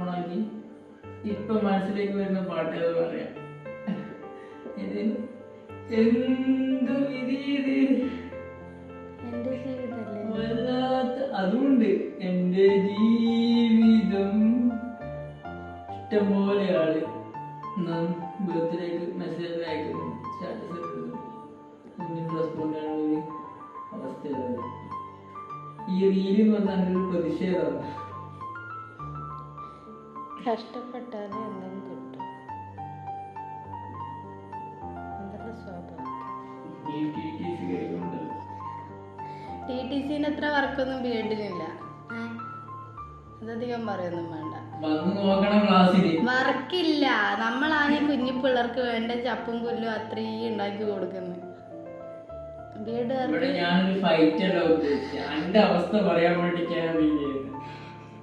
ഓണാക്കി ഇപ്പൊ മനസ്സിലേക്ക് വരുന്ന പാട്ട് അത് പറയാം. എന്തു വിധി വല്ലാത്ത അതുകൊണ്ട് എന്റെ ജീവിതം ഇഷ്ടംപോലെ ആള് ബർത്ത്ഡേക്ക് മെസ്സേജ് അയക്കുന്നു, സ്റ്റാറ്റസ് ഇടുന്നു, റെസ്പോണ്ട് ചെയ്യാനുള്ള അവസ്ഥയുള്ളത്. ഈ റീല് എന്ന് പറഞ്ഞാൽ ഒരു പ്രതിഷേധമാണ്. കഷ്ടപ്പെട്ടാലേ എന്തും കിട്ടും. TTC-ന് എത്ര വർക്കൊന്നും ബിഎഡിനില്ല. അതധികം പറയൊന്നും വേണ്ട. വർക്കില്ല. നമ്മളാണ് കുഞ്ഞു പിള്ളേർക്ക് വേണ്ട ചപ്പും പുല്ലും അത്രയും ഉണ്ടാക്കി കൊടുക്കുന്നത്. ഞാനൊരു ഫൈറ്റ് അവസ്ഥ പറയാൻ വേണ്ടിട്ടാണ്